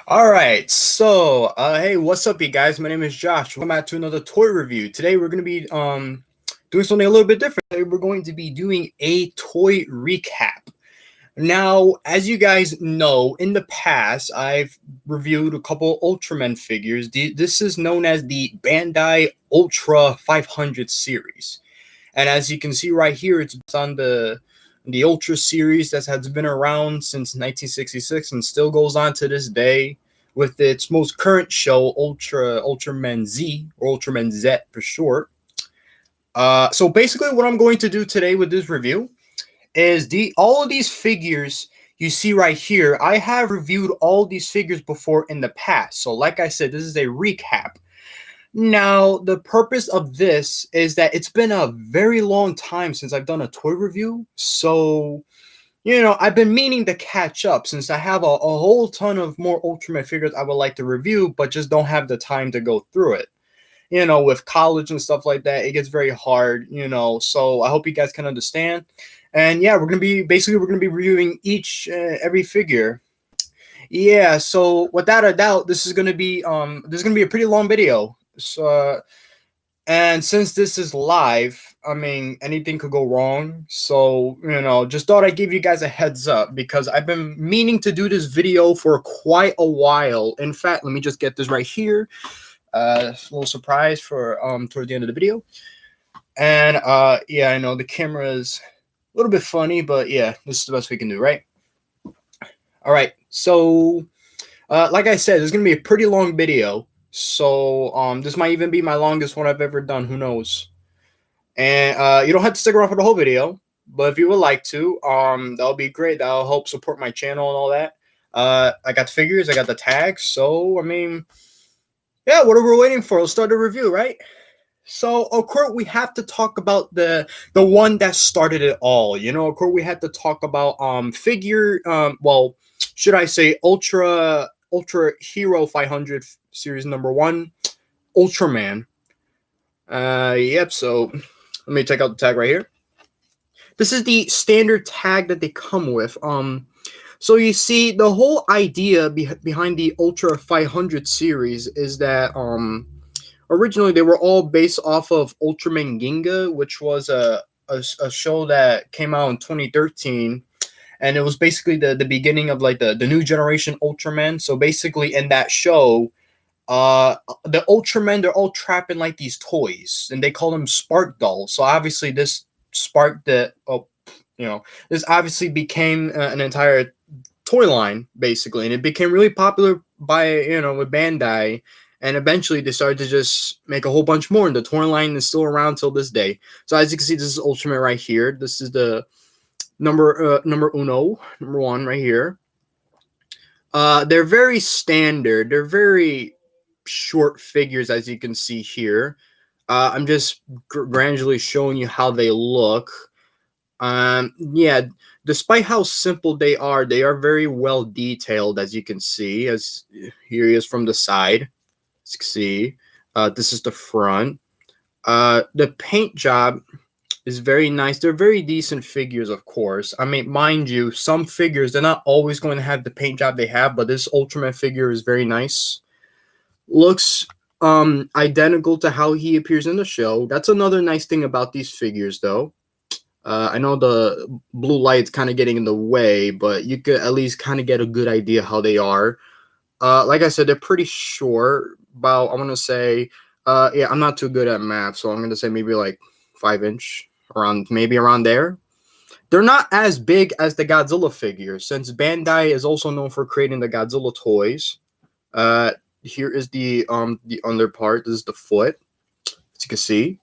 All right, so hey, what's up, you guys? My name is Josh. Welcome back to another toy review. Today we're going to be doing something a little bit different. Today we're going to be doing a toy recap. Now, as you guys know, in the past I've reviewed a couple Ultraman figures. This is known as the Bandai Ultra 500 series, and as you can see right here, it's on the Ultra series that has been around since 1966 and still goes on to this day with its most current show, Ultraman Z, or Ultraman Z for short. So basically, what I'm going to do today with this review is all of these figures you see right here. I have reviewed all these figures before in the past. So like I said, this is a recap. Now, the purpose of this is that it's been a very long time since I've done a toy review. So, I've been meaning to catch up since I have a whole ton of more Ultraman figures I would like to review, but just don't have the time to go through it. With college and stuff like that, it gets very hard, so I hope you guys can understand. And yeah, we're going to be reviewing every figure. Yeah, so without a doubt, this is going to be a pretty long video. So, and since this is live, I mean, anything could go wrong. So, just thought I'd give you guys a heads up because I've been meaning to do this video for quite a while. In fact, let me just get this right here. A little surprise for towards the end of the video. And yeah, I know the camera is a little bit funny, but yeah, this is the best we can do, right? All right. So, like I said, it's gonna be a pretty long video. So this might even be my longest one I've ever done. Who knows? And you don't have to stick around for the whole video, but if you would like to, that'll be great. That'll help support my channel and all that. I got the figures, I got the tags. So I mean, yeah, what are we waiting for? Let's start the review, right? So of course we have to talk about the one that started it all. Of course we had to talk about figure well, should I say Ultra Hero 500 series number 1, Ultraman. Yep, so let me take out the tag right here. This is the standard tag that they come with. So you see, the whole idea behind the Ultra 500 series is that originally they were all based off of Ultraman Ginga, which was a show that came out in 2013. And it was basically the beginning of like the new generation Ultraman. So basically in that show, the Ultramen, they're all trapped in like these toys, and they call them spark dolls. So obviously this sparked this obviously became an entire toy line basically, and it became really popular by with Bandai, and eventually they started to just make a whole bunch more, and the toy line is still around till this day. So as you can see, this is Ultraman right here. This is the number one right here. They're very standard. They're very short figures, as you can see here. I'm just gradually showing you how they look. Yeah, despite how simple they are very well detailed, as you can see. As here he is from the side. As you can see, this is the front. The paint job is very nice. They're very decent figures, of course. I mean, mind you, some figures, they're not always going to have the paint job they have, but this Ultraman figure is very nice. Looks identical to how he appears in the show. That's another nice thing about these figures, though. I know the blue light's kind of getting in the way, but you could at least kind of get a good idea how they are. Like I said, they're pretty short. About, I want to say, yeah, I'm not too good at math, so I'm going to say maybe like 5-inch. Maybe around there. They're not as big as the Godzilla figures, since Bandai is also known for creating the Godzilla toys. Here is the under part. This is the foot, as you can see.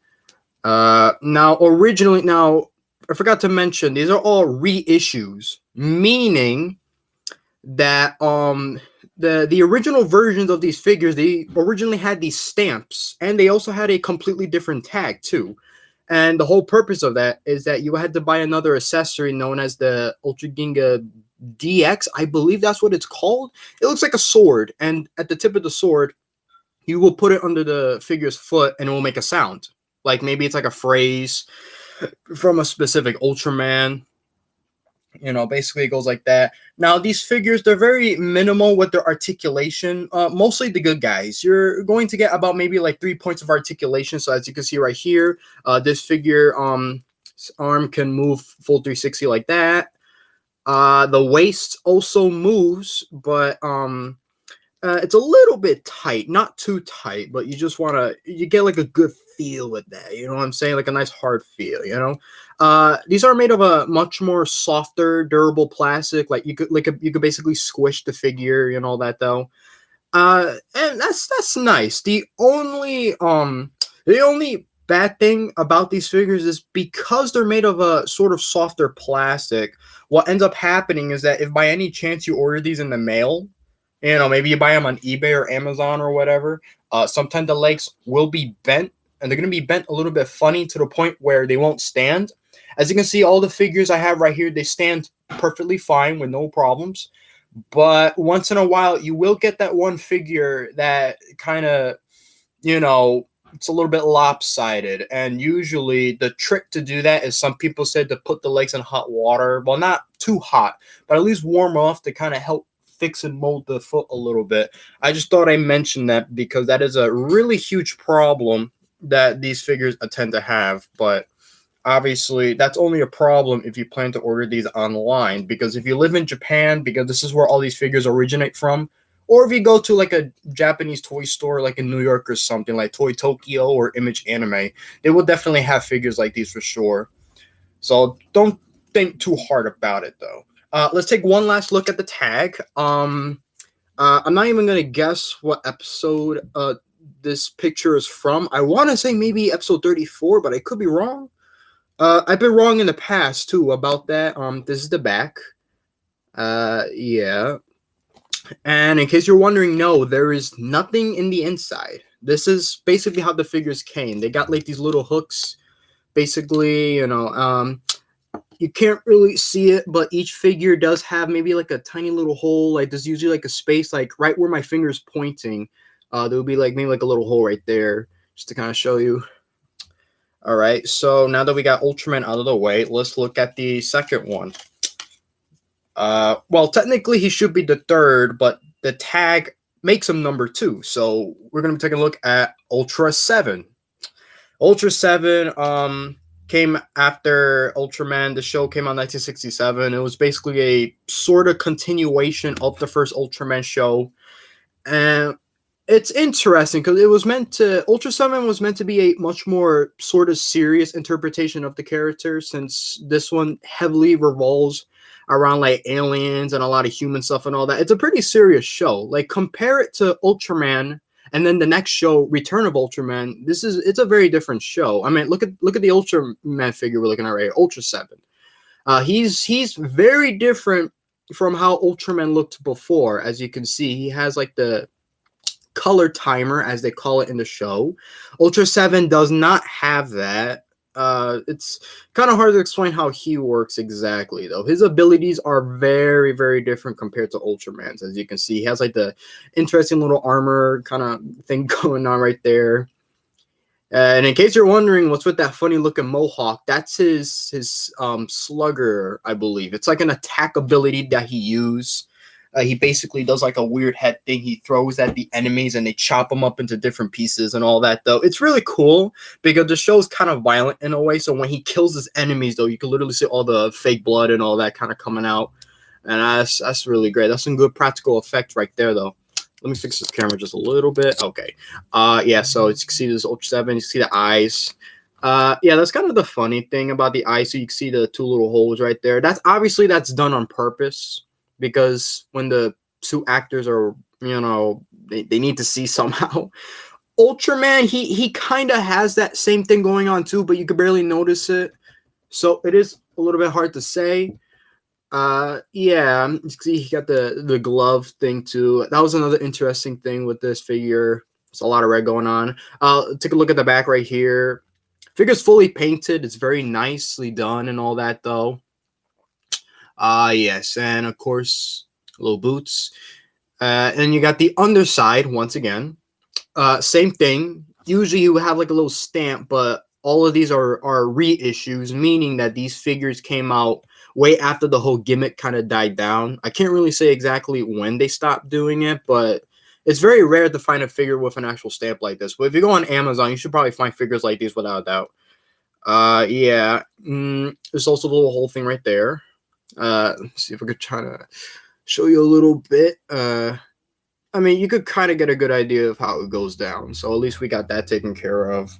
Now I forgot to mention, these are all reissues, meaning that the original versions of these figures, they originally had these stamps, and they also had a completely different tag too. And the whole purpose of that is that you had to buy another accessory known as the Ultra Ginga DX. I believe that's what it's called. It looks like a sword, and at the tip of the sword, you will put it under the figure's foot, and it will make a sound. Like maybe it's like a phrase from a specific Ultraman. You know, basically it goes like that. Now, these figures, they're very minimal with their articulation. Mostly the good guys. You're going to get about maybe like 3 points of articulation. So as you can see right here, this figure arm can move full 360 like that. The waist also moves, but it's a little bit tight, not too tight, but you just want to, you get like a good feel with that. You know what I'm saying? Like a nice hard feel, you know? These are made of a much more softer, durable plastic. Like you could basically squish the figure and all that though. And that's nice. The only bad thing about these figures is because they're made of a sort of softer plastic, what ends up happening is that if by any chance you order these in the mail, you know, maybe you buy them on eBay or Amazon or whatever, sometimes the legs will be bent, and they're going to be bent a little bit funny to the point where they won't stand. As you can see, all the figures I have right here, they stand perfectly fine with no problems. But once in a while, you will get that one figure that kind of, you know, it's a little bit lopsided. And usually the trick to do that is some people said to put the legs in hot water. Well, not too hot, but at least warm enough to kind of help fix and mold the foot a little bit. I just thought I mentioned that because that is a really huge problem that these figures tend to have. But obviously, that's only a problem if you plan to order these online, because if you live in Japan, because this is where all these figures originate from, or if you go to like a Japanese toy store like in New York or something like Toy Tokyo or Image Anime, they will definitely have figures like these for sure. So don't think too hard about it though. Let's take one last look at the tag. I'm not even gonna guess what episode this picture is from. I want to say maybe episode 34, but I could be wrong. I've been wrong in the past too about that. This is the back. Yeah. And in case you're wondering, no, there is nothing in the inside. This is basically how the figures came. They got like these little hooks, basically, you know, you can't really see it, but each figure does have maybe like a tiny little hole. Like there's usually like a space, like right where my finger's pointing. There will be like maybe like a little hole right there, just to kind of show you. All right, so now that we got Ultraman out of the way, let's look at the second one. Well, technically he should be the third, but the tag makes him number 2. So we're gonna be taking a look at Ultraseven. Ultraseven came after Ultraman. The show came out in 1967. It was basically a sort of continuation of the first Ultraman show. And it's interesting because Ultraseven was meant to be a much more sort of serious interpretation of the character, since this one heavily revolves around like aliens and a lot of human stuff and all that. It's a pretty serious show. Like compare it to Ultraman, and then the next show, Return of Ultraman. It's a very different show. I mean, look at the Ultraman figure we're looking at right here, Ultraseven. He's very different from how Ultraman looked before. As you can see, he has like the color timer, as they call it in the show. Ultraseven does not have that. It's kind of hard to explain how he works exactly, though. His abilities are very, very different compared to Ultraman's. As you can see, he has like the interesting little armor kind of thing going on right there. And in case you're wondering what's with that funny looking mohawk, that's his slugger, I believe. It's like an attack ability that he uses. He basically does like a weird head thing. He throws at the enemies and they chop them up into different pieces and all that, though. It's really cool because the show's kind of violent in a way. So when he kills his enemies, though, you can literally see all the fake blood and all that kind of coming out. And that's really great. That's some good practical effect right there, though. Let me fix this camera just a little bit. Okay. Yeah, so you can see this Ultraseven. You can see the eyes. Yeah, that's kind of the funny thing about the eyes. So you can see the 2 little holes right there. That's done on purpose, because when the suit actors are, you know, they need to see somehow. Ultraman, he kind of has that same thing going on too, but you could barely notice it. So it is a little bit hard to say. Yeah, you see he got the glove thing too. That was another interesting thing with this figure. There's a lot of red going on. Take a look at the back right here. Figure's fully painted. It's very nicely done and all that, though. Yes, and of course, little boots. And you got the underside once again. Same thing. Usually you have like a little stamp, but all of these are reissues, meaning that these figures came out way after the whole gimmick kind of died down. I can't really say exactly when they stopped doing it, but it's very rare to find a figure with an actual stamp like this. But if you go on Amazon, you should probably find figures like these without a doubt. Yeah. There's also the little whole thing right there. Let's see if I could try to show you a little bit. I mean, you could kind of get a good idea of how it goes down. So at least we got that taken care of.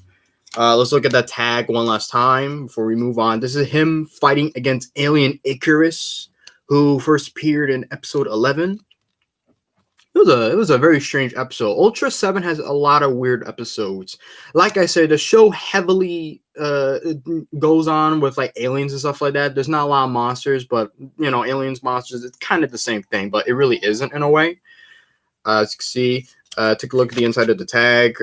Let's look at that tag one last time before we move on. This is him fighting against Alien Icarus, who first appeared in episode 11. It was a very strange episode. Ultraseven has a lot of weird episodes. Like I said, the show heavily goes on with like aliens and stuff like that. There's not a lot of monsters, but you know, aliens, monsters, it's kind of the same thing, but it really isn't in a way. As you can see, take a look at the inside of the tag.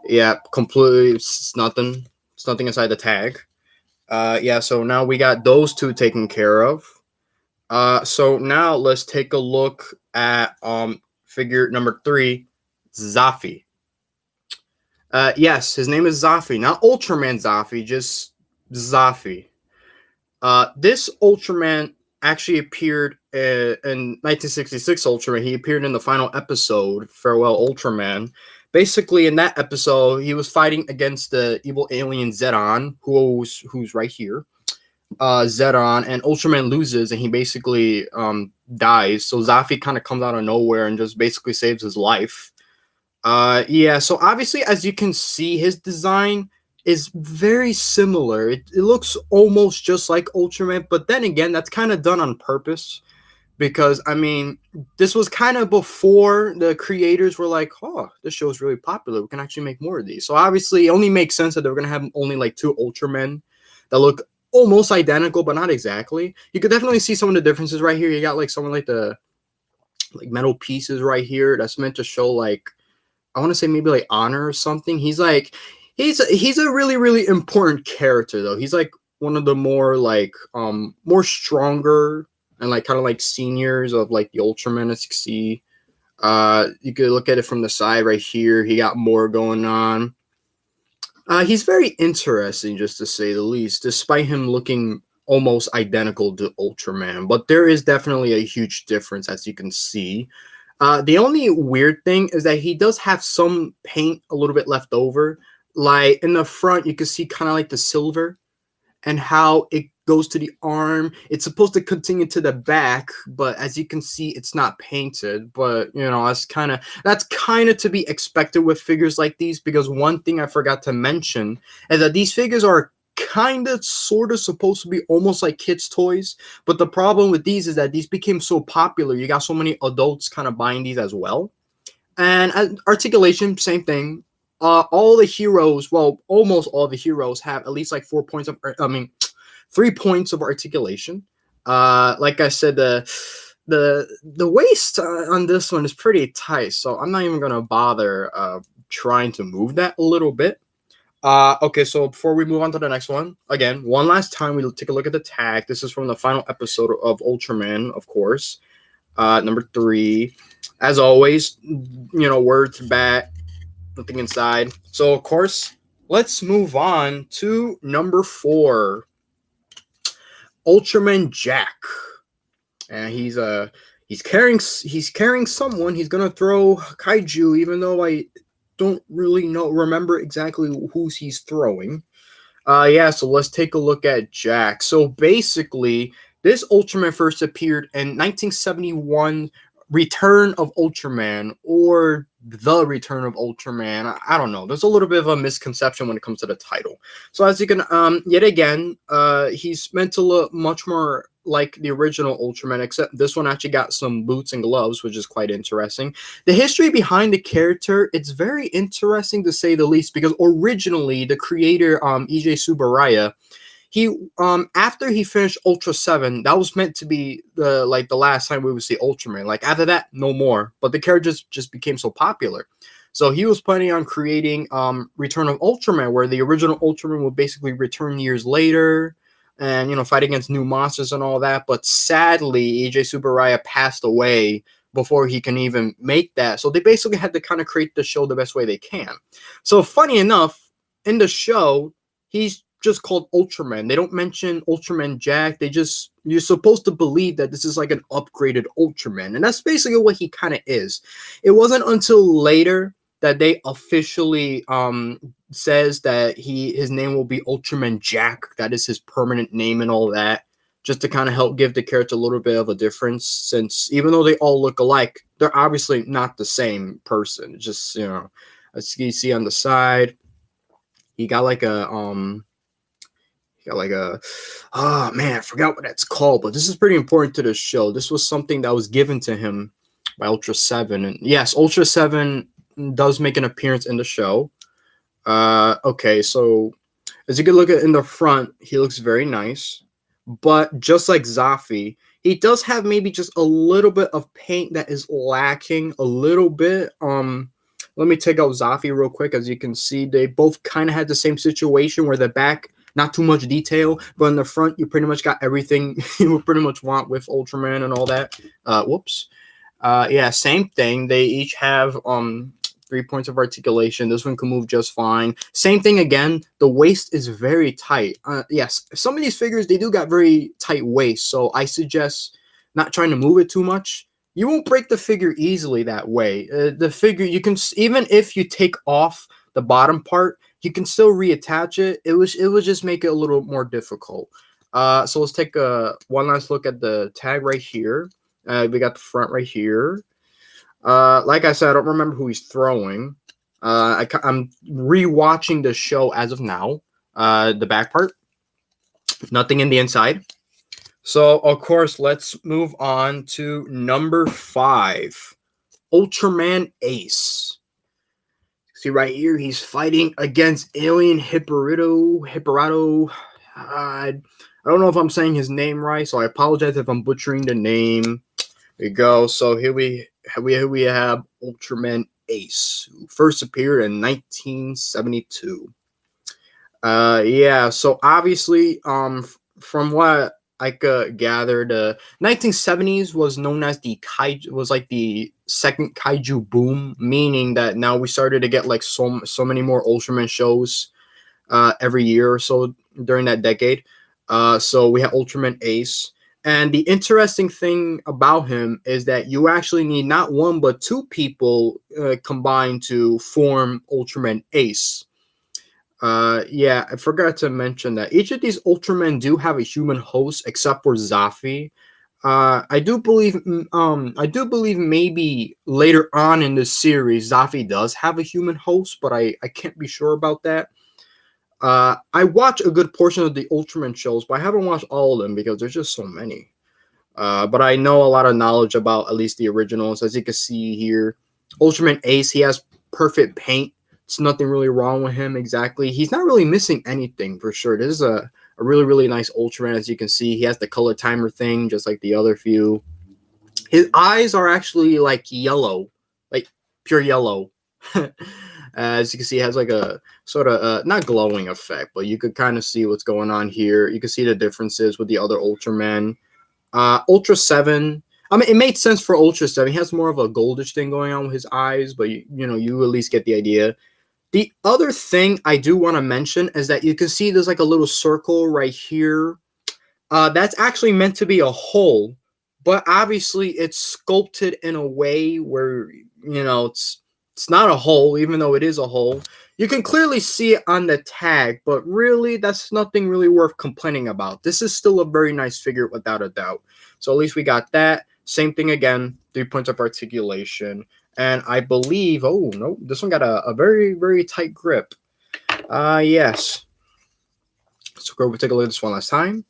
Yeah, completely, it's nothing. It's nothing inside the tag. Yeah, so now we got those two taken care of. So now let's take a look at figure number 3, Zoffy. Yes, his name is Zoffy, not Ultraman Zoffy, just Zoffy. This Ultraman actually appeared in 1966 Ultraman. He appeared in the final episode, Farewell Ultraman. Basically, in that episode, he was fighting against the evil alien Zetton, who's right here. Zetton, and Ultraman loses, and he basically dies. So Zoffy kind of comes out of nowhere and just basically saves his life. Yeah, so obviously, as you can see, his design is very similar. It looks almost just like Ultraman, but then again, that's kind of done on purpose. Because, I mean, this was kind of before the creators were like, oh, this show is really popular. We can actually make more of these. So, obviously, it only makes sense that they were going to have only, like, 2 Ultramen that look almost identical, but not exactly. You could definitely see some of the differences right here. You got, like, some of, like, the, like, metal pieces right here that's meant to show, like, I want to say maybe, like, honor or something. He's, like, he's a really, really important character, though. He's, like, one of the more, like, more stronger and like kind of like seniors of like the Ultraman, as you can see. You could look at it from the side right here. He got more going on. He's very interesting, just to say the least, despite him looking almost identical to Ultraman. But there is definitely a huge difference, as you can see. The only weird thing is that he does have some paint a little bit left over. Like in the front, you can see kind of like the silver and how it goes to the arm. It's supposed to continue to the back, but as you can see, it's not painted. But you know, that's kind of to be expected with figures like these, because one thing I forgot to mention is that these figures are kind of sort of supposed to be almost like kids' toys. But the problem with these is that these became so popular, you got so many adults kind of buying these as well. And articulation, same thing. All the heroes, well, almost all the heroes have at least like 4 points of, 3 points of articulation. Like I said, the waist on this one is pretty tight, so I'm not even gonna bother trying to move that a little bit. Okay, so before we move on to the next one, again, one last time we'll take a look at the tag. This is from the final episode of Ultraman, of course. Number 3. As always, you know, words back, nothing inside. So of course, let's move on to number 4. Ultraman Jack, and he's carrying someone. He's gonna throw kaiju, even though I don't really remember exactly who's he's throwing. Yeah, so let's take a look at Jack. So basically, this Ultraman first appeared in 1971, Return of Ultraman, or The Return of Ultraman. I don't know. There's a little bit of a misconception when it comes to the title. So as you can, yet again, he's meant to look much more like the original Ultraman, except this one actually got some boots and gloves, which is quite interesting. The history behind the character, it's very interesting to say the least, because originally the creator, E.J. Tsuburaya, he after he finished Ultraseven, that was meant to be the last time we would see Ultraman. Like after that, no more. But the character just became so popular. So he was planning on creating Return of Ultraman, where the original Ultraman would basically return years later and, you know, fight against new monsters and all that. But sadly, E.J. Tsuburaya passed away before he can even make that. So they basically had to kind of create the show the best way they can. So funny enough, in the show, he's just called Ultraman. They don't mention Ultraman Jack. You're supposed to believe that this is like an upgraded Ultraman, and that's basically what he kind of is. It wasn't until later that they officially says that his name will be Ultraman Jack. That is his permanent name and all that, just to kind of help give the character a little bit of a difference, since even though they all look alike, they're obviously not the same person. Just, as you see on the side, he got like a oh man, I forgot what that's called, but this is pretty important to the show. This was something that was given to him by Ultraseven, and yes, Ultraseven does make an appearance in the show. Okay, so as you can look at in the front, he looks very nice, but just like Zoffy, he does have maybe just a little bit of paint that is lacking a little bit. Let me take out Zoffy real quick. As you can see, they both kind of had the same situation where the back, not too much detail, but in the front, you pretty much got everything you would pretty much want with Ultraman and all that. Whoops. Yeah, same thing. They each have 3 points of articulation. This one can move just fine. Same thing again. The waist is very tight. Yes, some of these figures, they do got very tight waist, so I suggest not trying to move it too much. You won't break the figure easily that way. The figure, you can, even if you take off the bottom part, you can still reattach it. It would just make it a little more difficult. So let's take one last look at the tag right here. We got the front right here. Like I said, I don't remember who he's throwing. I'm rewatching the show as of now. The back part, nothing in the inside. So, of course, let's move on to number 5, Ultraman Ace. See right here, he's fighting against Alien Hipporato. I don't know if I'm saying his name right, so I apologize if I'm butchering the name. There you go. So here we have Ultraman Ace, who first appeared in 1972. Yeah. So obviously, from what I could gather, the 1970s was known as the second kaiju boom, meaning that now we started to get like so many more Ultraman shows every year or so during that decade. So we have Ultraman Ace, and the interesting thing about him is that you actually need not one but 2 people combined to form Ultraman Ace. Yeah, I forgot to mention that each of these Ultramen do have a human host, except for Zoffy. I do believe maybe later on in the series, Zoffy does have a human host, but I can't be sure about that. I watch a good portion of the Ultraman shows, but I haven't watched all of them because there's just so many. But I know a lot of knowledge about at least the originals. As you can see here, Ultraman Ace, he has perfect paint. It's nothing really wrong with him exactly. He's not really missing anything for sure. This is a really, really nice Ultraman. As you can see, he has the color timer thing just like the other few. His eyes are actually like yellow, like pure yellow. As you can see, it has like a sort of not glowing effect, but you could kind of see what's going on here. You can see the differences with the other Ultramen. Ultraseven, I mean, it made sense for Ultraseven. He has more of a goldish thing going on with his eyes, but you at least get the idea. The other thing I do want to mention is that you can see there's like a little circle right here. That's actually meant to be a hole, but obviously it's sculpted in a way where, it's not a hole, even though it is a hole. You can clearly see it on the tag, but really, that's nothing really worth complaining about. This is still a very nice figure without a doubt. So at least we got that. Same thing again, 3 points of articulation. And I believe, oh, no, this one got a very, very tight grip. Yes. So go take a look at this one last time.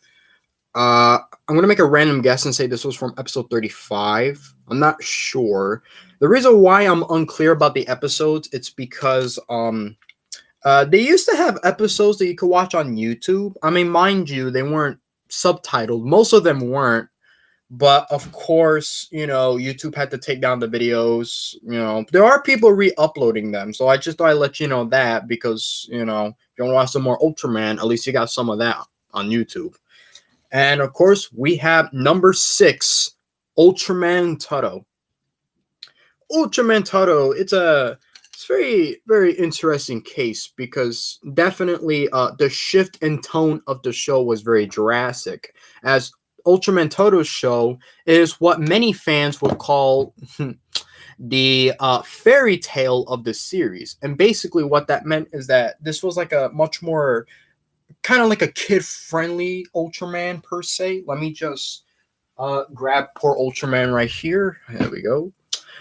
I'm going to make a random guess and say this was from episode 35. I'm not sure. The reason why I'm unclear about the episodes, it's because they used to have episodes that you could watch on YouTube. I mean, mind you, they weren't subtitled. Most of them weren't. But of course, YouTube had to take down the videos. There are people re-uploading them. So I just thought I'd let you know that because, if you want to watch some more Ultraman, at least you got some of that on YouTube. And of course, we have number 6, Ultraman Taro. Ultraman Taro, it's It's very interesting case because definitely the shift in tone of the show was very drastic. As Ultraman Taro's show is what many fans would call the fairy tale of the series, and basically what that meant is that this was like a much more kind of like a kid-friendly Ultraman per se. Let me just grab poor Ultraman right here. There we go.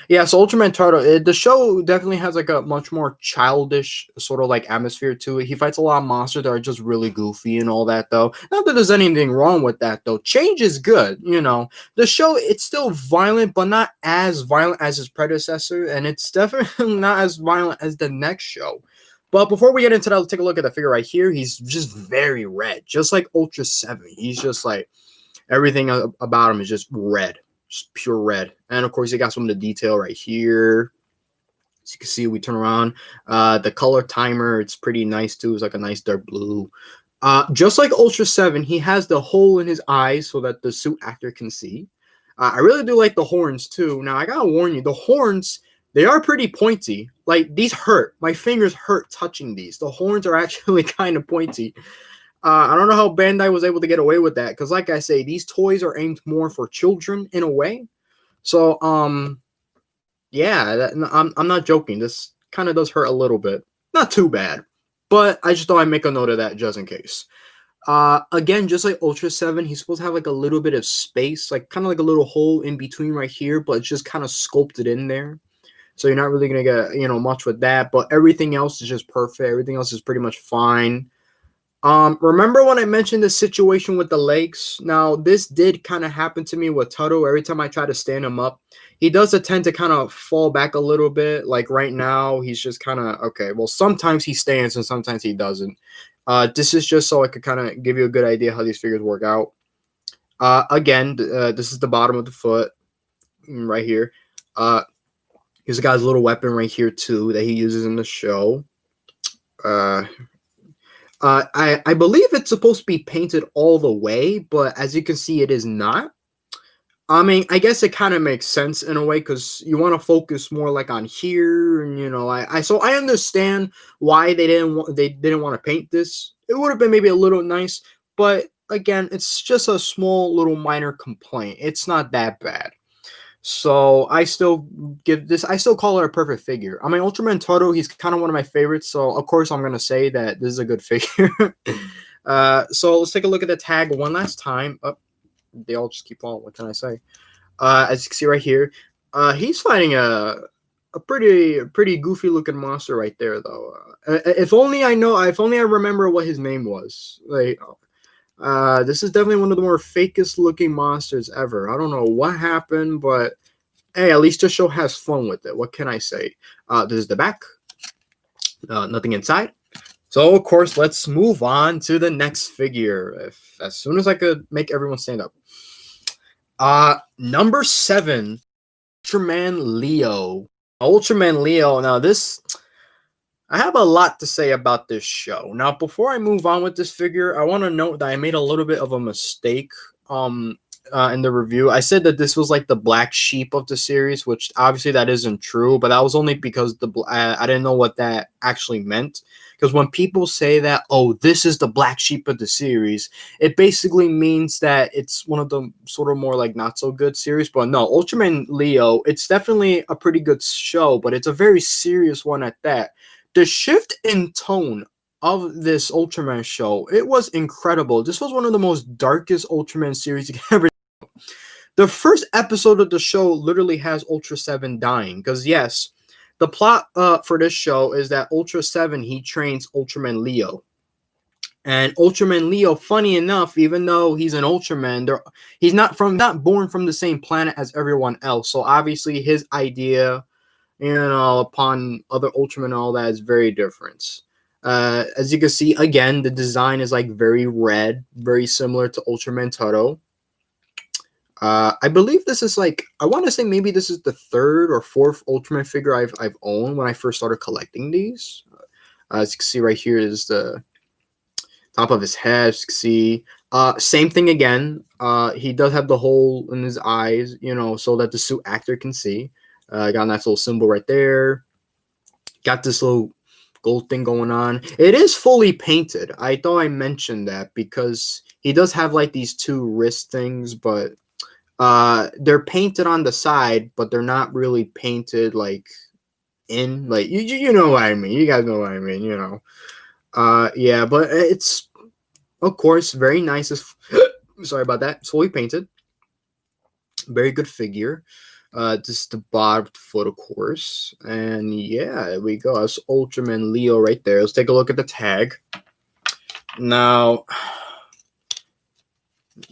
Yeah, so Ultraman Taro, the show definitely has like a much more childish sort of like atmosphere to it. He fights a lot of monsters that are just really goofy and all that, though. Not that there's anything wrong with that, though. Change is good, you know. The show, it's still violent, but not as violent as his predecessor, and it's definitely not as violent as the next show. But before we get into that, let's take a look at the figure right here. He's just very red, just like Ultraseven. He's just like everything about him is just red. Just pure red. And of course, you got some of the detail right here. As you can see, we turn around. The color timer, it's pretty nice too. It's like a nice dark blue. Just like Ultraseven, he has the hole in his eyes so that the suit actor can see. I really do like the horns too. Now, I gotta warn you, the horns, they are pretty pointy. Like, these hurt. My fingers hurt touching these. The horns are actually kind of pointy. I don't know how Bandai was able to get away with that, because like I say, these toys are aimed more for children in a way. So, yeah, I'm not joking. This kind of does hurt a little bit. Not too bad, but I just thought I'd make a note of that just in case. Again, just like Ultraseven, he's supposed to have like a little bit of space, like kind of like a little hole in between right here, but it's just kind of sculpted in there. So you're not really going to get, much with that, but everything else is just perfect. Everything else is pretty much fine. Remember when I mentioned the situation with the legs? Now, this did kind of happen to me with Taro. Every time I try to stand him up, he does tend to kind of fall back a little bit. Like right now, he's just kind of, okay, well, sometimes he stands and sometimes he doesn't. This is just so I could kind of give you a good idea how these figures work out. Again, this is the bottom of the foot right here. Here's a guy's little weapon right here, too, that he uses in the show. I believe it's supposed to be painted all the way, but as you can see, it is not. I mean, I guess it kind of makes sense in a way because you want to focus more like on here, and so I understand why they didn't want to paint this. It would have been maybe a little nice, but again, it's just a small little minor complaint. It's not that bad. So I still call it a perfect figure. I mean, Ultraman Taro, he's kind of one of my favorites, so of course I'm going to say that this is a good figure. So let's take a look at the tag one last time. Oh, they all just keep on. What can I say? As you can see right here, he's fighting a pretty goofy looking monster right there, though. If only I remember what his name was. Like, this is definitely one of the more fakest looking monsters ever. I don't know what happened, but hey, at least the show has fun with it. What can I say? This is the back. Nothing inside. So, of course, let's move on to the next figure. As soon as I could make everyone stand up. Number 7, Ultraman Leo. Ultraman Leo. Now, I have a lot to say about this show. Now, before I move on with this figure, I want to note that I made a little bit of a mistake in the review. I said that this was like the black sheep of the series, which obviously that isn't true, but that was only because I didn't know what that actually meant. Because when people say that, oh, this is the black sheep of the series, it basically means that it's one of the sort of more like not so good series. But no, Ultraman Leo, it's definitely a pretty good show, but it's a very serious one at that. The shift in tone of this Ultraman show, it was incredible. This was one of the most darkest Ultraman series you can ever see. The first episode of the show literally has Ultraseven dying. Because yes, the plot for this show is that Ultraseven, he trains Ultraman Leo. And Ultraman Leo, funny enough, even though he's an Ultraman, he's not born from the same planet as everyone else. So obviously his idea, upon other Ultraman and all that is very different. As you can see, again, the design is like very red, very similar to Ultraman Taro. I believe this is like, I want to say maybe this is the 3rd or 4th Ultraman figure I've owned when I first started collecting these. As you can see right here is the top of his head. As you can see, same thing again. He does have the hole in his eyes, so that the suit actor can see. Got a nice little symbol right there. Got this little gold thing going on. It is fully painted. I thought I mentioned that because he does have like these two wrist things, but they're painted on the side, but they're not really painted like in, like, you know what I mean. You guys know what I mean, you know. Yeah, but it's, of course, very nice. Sorry about that. It's fully painted. Very good figure. Just the bobbed foot, of course. And yeah, there we go. That's Ultraman Leo right there. Let's take a look at the tag. Now,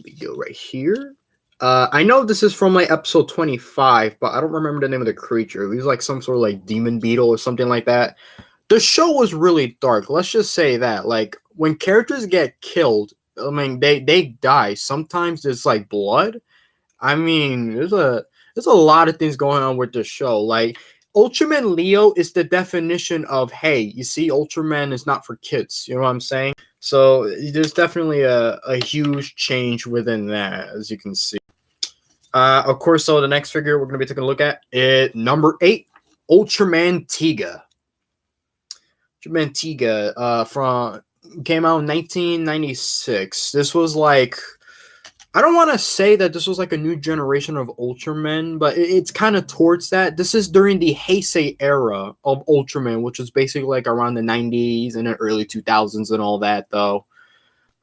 we go right here. I know this is from like episode 25, but I don't remember the name of the creature. It was like some sort of like demon beetle or something like that. The show was really dark. Let's just say that. Like, when characters get killed, I mean, they die. Sometimes there's like blood. I mean, there's a lot of things going on with the show. Like, Ultraman Leo is the definition of, hey, you see, Ultraman is not for kids. You know what I'm saying? So there's definitely a huge change within that, as you can see. Of course, so the next figure we're going to be taking a look at is number 8, Ultraman Tiga. Ultraman Tiga came out in 1996. This was like, I don't want to say that this was like a new generation of Ultraman, but it's kind of towards that. This is during the Heisei era of Ultraman, which was basically like around the 90s and the early 2000s and all that, though.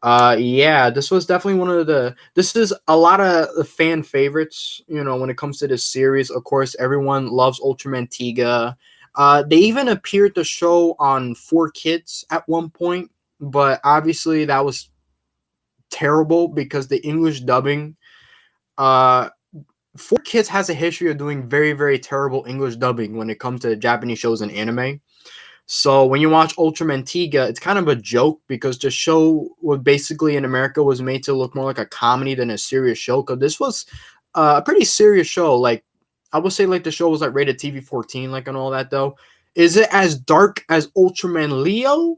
Yeah, this was definitely one of this is a lot of the fan favorites, you know, when it comes to this series. Of course, everyone loves Ultraman Tiga. They even appeared to show on 4Kids at one point, but obviously that was terrible because the English dubbing, 4Kids has a history of doing very, very terrible English dubbing when it comes to Japanese shows and anime. So when you watch Ultraman Tiga, it's kind of a joke because the show was basically in America was made to look more like a comedy than a serious show. Because this was a pretty serious show. Like, I would say like the show was like rated TV 14, like, and all that, though. Is it as dark as Ultraman Leo?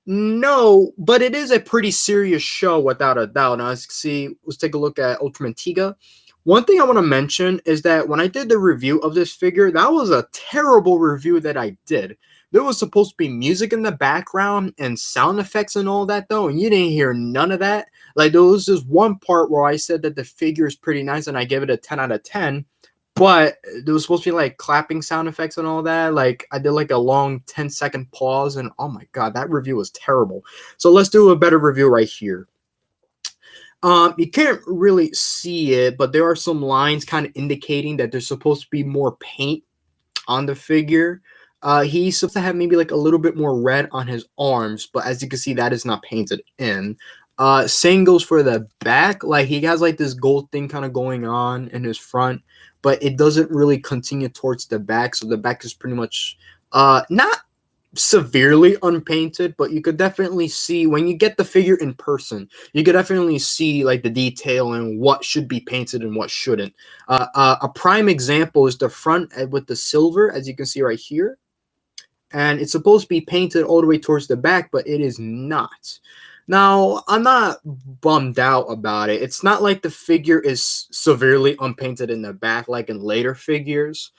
No, but it is a pretty serious show without a doubt. Now, let's see. Let's take a look at Ultraman Tiga. One thing I want to mention is that when I did the review of this figure, that was a terrible review that I did. There was supposed to be music in the background and sound effects and all that, though, and you didn't hear none of that. Like, there was this one part where I said that the figure is pretty nice and I gave it a 10 out of 10, but there was supposed to be like clapping sound effects and all that. Like, I did like a long 10-second pause, and oh my god, that review was terrible. So let's do a better review right here. You can't really see it, but there are some lines kind of indicating that there's supposed to be more paint on the figure. He's supposed to have maybe like a little bit more red on his arms, but as you can see, that is not painted in. Same goes for the back. Like, he has like this gold thing kind of going on in his front, but it doesn't really continue towards the back. So the back is pretty much not severely unpainted, but you could definitely see when you get the figure in person, you could definitely see like the detail and what should be painted and what shouldn't. A prime example is the front with the silver, as you can see right here. And it's supposed to be painted all the way towards the back, but it is not. Now, I'm not bummed out about it. It's not like the figure is severely unpainted in the back like in later figures,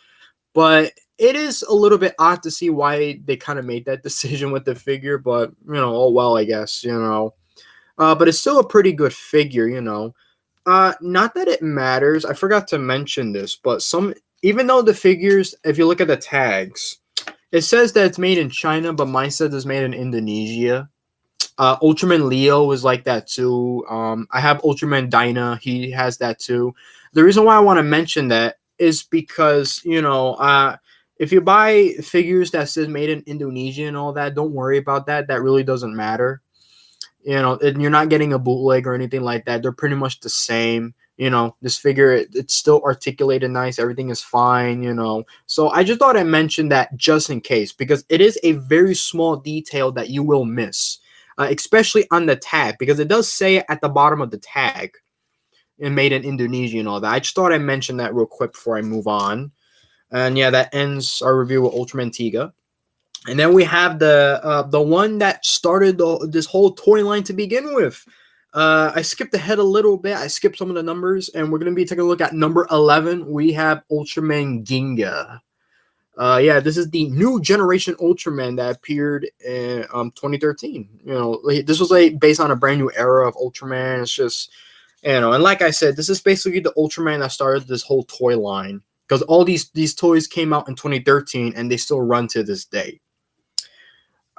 but it is a little bit odd to see why they kind of made that decision with the figure, but, you know, oh well, I guess, you know. But it's still a pretty good figure, you know. Not that it matters. I forgot to mention this, but even though the figures, if you look at the tags, it says that it's made in China, but mine says it's made in Indonesia. Ultraman Leo is like that too. I have Ultraman Dyna. He has that too. The reason why I want to mention that is because, you know, if you buy figures that says made in Indonesia and all that, don't worry about that. That really doesn't matter. You know, and you're not getting a bootleg or anything like that. They're pretty much the same. You know, this figure, it's still articulated nice. Everything is fine, you know. So I just thought I'd mention that just in case, because it is a very small detail that you will miss, especially on the tag, because it does say at the bottom of the tag, and made in Indonesia and all that. I just thought I'd mention that real quick before I move on. And yeah, that ends our review of Ultraman Tiga. And then we have the one that started this whole toy line to begin with. I skipped ahead a little bit. I skipped some of the numbers, and we're going to be taking a look at number 11. We have Ultraman Ginga. Yeah, this is the new generation Ultraman that appeared in 2013. You know, this was like based on a brand new era of Ultraman. It's just, you know, and like I said, this is basically the Ultraman that started this whole toy line, because all these toys came out in 2013 and they still run to this day.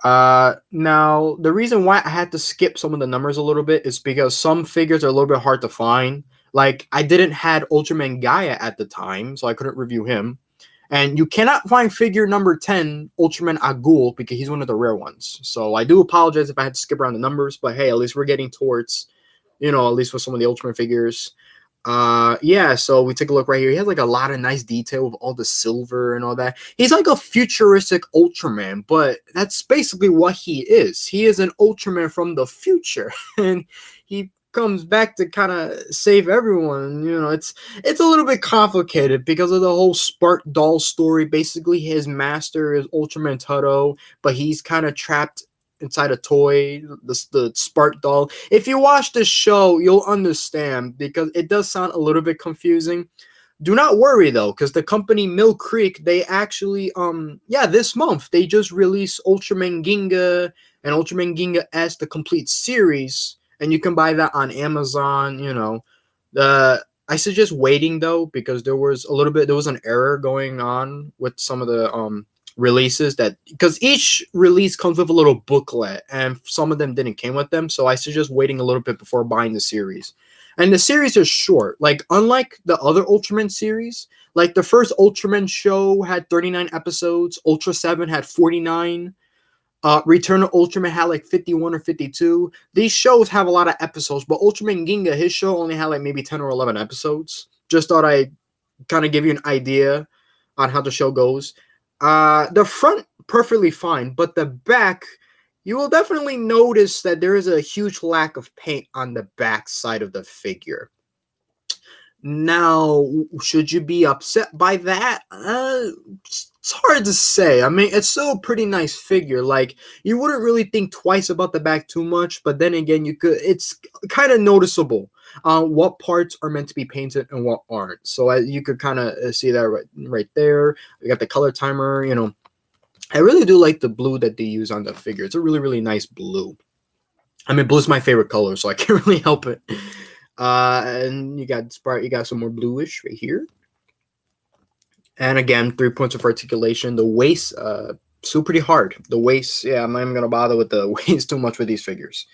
Now the reason why I had to skip some of the numbers a little bit is because some figures are a little bit hard to find. Like I didn't had Ultraman Gaia at the time, so I couldn't review him. And you cannot find figure number 10, Ultraman Agul, because he's one of the rare ones. So I do apologize if I had to skip around the numbers, but hey, at least we're getting towards, you know, at least with some of the Ultraman figures. Yeah, so we take a look right here. He has like a lot of nice detail with all the silver and all that. He's like a futuristic Ultraman, but that's basically what he is. He is an Ultraman from the future, and he comes back to kind of save everyone. You know, it's a little bit complicated because of the whole Spark doll story. Basically, his master is Ultraman Taro, but he's kind of trapped inside a toy, the Spark doll. If you watch the show, you'll understand, because it does sound a little bit confusing. Do not worry though, because the company Mill Creek, they actually yeah, this month they just released Ultraman Ginga and Ultraman Ginga S, the complete series, and you can buy that on Amazon. You know, I suggest waiting though, because there was an error going on with some of the releases, that because each release comes with a little booklet and some of them didn't came with them, so I suggest waiting a little bit before buying the series. And the series is short, like unlike the other Ultraman series. Like the first Ultraman show had 39 episodes, Ultraseven had 49, Return of Ultraman had like 51 or 52. These shows have a lot of episodes, but Ultraman Ginga, his show only had like maybe 10 or 11 episodes. Just thought I'd kind of give you an idea on how the show goes. The front, perfectly fine, but the back, you will definitely notice that there is a huge lack of paint on the back side of the figure. Now, should you be upset by that? It's hard to say. I mean, it's still a pretty nice figure. Like, you wouldn't really think twice about the back too much, but then again, it's kind of noticeable what parts are meant to be painted and what aren't. So you could kind of see that right there. We got the color timer. You know, I really do like the blue that they use on the figure. It's a really, really nice blue. I mean, blue's my favorite color, so I can't really help it. And you got some more bluish right here. And again, 3 points of articulation. The waist, still pretty hard. The waist, yeah, I'm not even going to bother with the waist too much with these figures.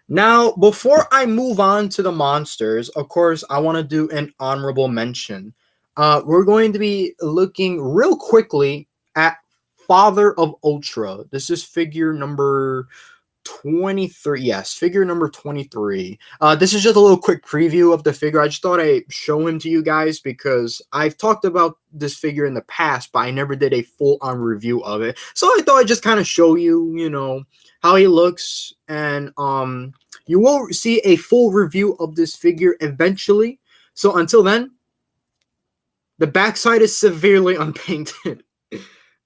Now, before I move on to the monsters, of course, I want to do an honorable mention. We're going to be looking real quickly at Father of Ultra. This is figure number 23. Yes, figure number 23. This is just a little quick preview of the figure. I just thought I'd show him to you guys because I've talked about this figure in the past, but I never did a full-on review of it. So I thought I'd just kind of show you, you know, how he looks, and you will see a full review of this figure eventually. So until then, the backside is severely unpainted.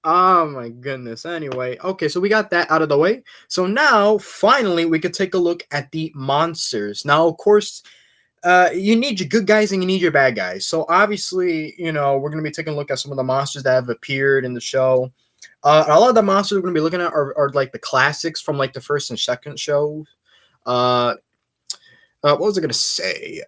Oh my goodness. Anyway, okay, so we got that out of the way. So now, finally, we could take a look at the monsters. Now, of course, you need your good guys and you need your bad guys. So obviously, you know, we're going to be taking a look at some of the monsters that have appeared in the show. A lot of the monsters we're going to be looking at are like the classics from like the first and second show. What was I gonna say?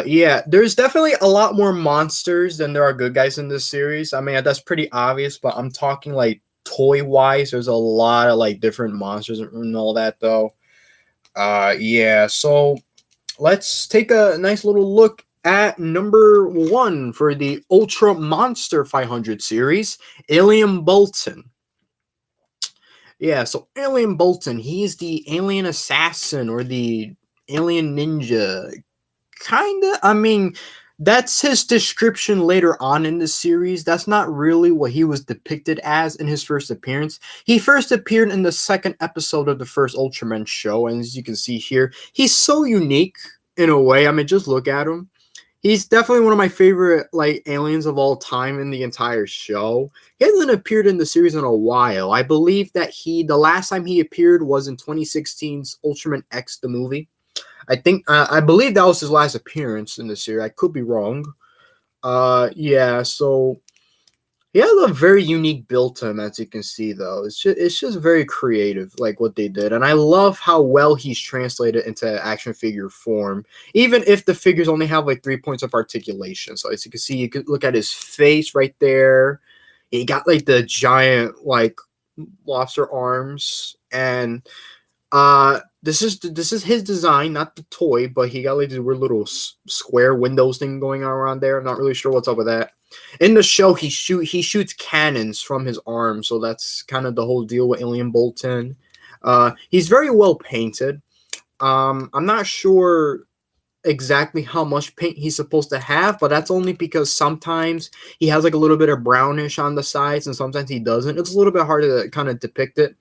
Yeah, there's definitely a lot more monsters than there are good guys in this series. I mean, that's pretty obvious, but I'm talking like toy-wise. There's a lot of like different monsters and all that, though. Yeah. So let's take a nice little look at number 1 for the Ultra Monster 500 series, Alien Baltan. Yeah, so Alien Baltan, he's the alien assassin or the alien ninja. Kinda. I mean, that's his description later on in the series. That's not really what he was depicted as in his first appearance. He first appeared in the second episode of the first Ultraman show, and as you can see here, he's so unique in a way. I mean, just look at him. He's definitely one of my favorite like aliens of all time in the entire show. He hasn't appeared in the series in a while. I believe that the last time he appeared was in 2016's Ultraman X, the movie. I believe that was his last appearance in the series. I could be wrong. Yeah, so He has a very unique build to him, as you can see, though. It's just very creative, like what they did, and I love how well he's translated into action figure form. Even if the figures only have like 3 points of articulation, so as you can see, you could look at his face right there. He got like the giant like lobster arms, and this is his design, not the toy, but he got like this weird little square windows thing going on around there. I'm not really sure what's up with that. In the show, he shoots cannons from his arm, so that's kind of the whole deal with Alien Bolton. He's very well painted. I'm not sure exactly how much paint he's supposed to have, but that's only because sometimes he has like a little bit of brownish on the sides, and sometimes he doesn't. It's a little bit hard to kind of depict it.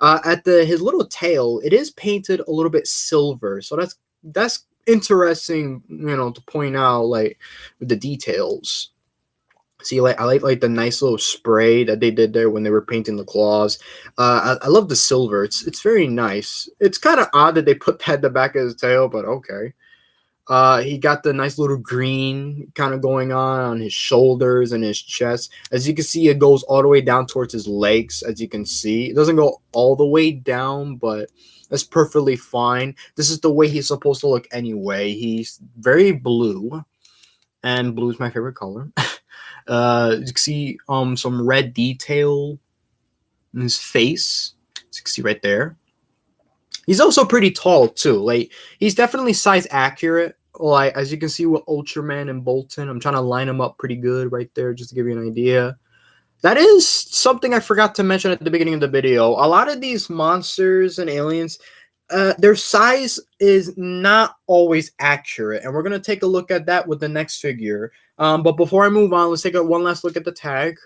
At his little tail, it is painted a little bit silver, so that's interesting, to point out like with the details. See, like I like the nice little spray that they did there when they were painting the claws. I love the silver. It's very nice. It's kind of odd that they put that at the back of his tail, but okay. He got the nice little green kind of going on his shoulders and his chest. As you can see, it goes all the way down towards his legs. As you can see, it doesn't go all the way down, but that's perfectly fine. This is the way he's supposed to look anyway. He's very blue, and blue is my favorite color. You can see some red detail in his face. As you can see right there. He's also pretty tall too. Like he's definitely size accurate. Like as you can see with Ultraman and Bolton, I'm trying to line them up pretty good right there, just to give you an idea. That is something I forgot to mention at the beginning of the video. A lot of these monsters and aliens, their size is not always accurate, and we're gonna take a look at that with the next figure. But before I move on, let's take one last look at the tag.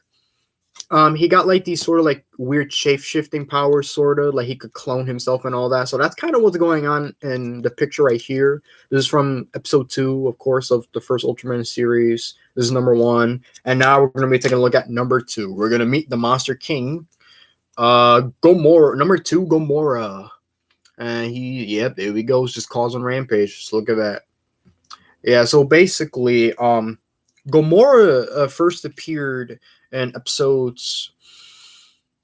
He got like these sort of like weird shape-shifting powers, sort of like he could clone himself and all that. So that's kind of what's going on in the picture right here. This is from episode 2, of course, of the first Ultraman series. This is number 1, and now we're gonna be taking a look at number 2. We're gonna meet the Monster King, Gomora. Number 2, Gomora, and there we go. It's just causing rampage. Just look at that. Yeah. So basically, Gomora first appeared in episodes.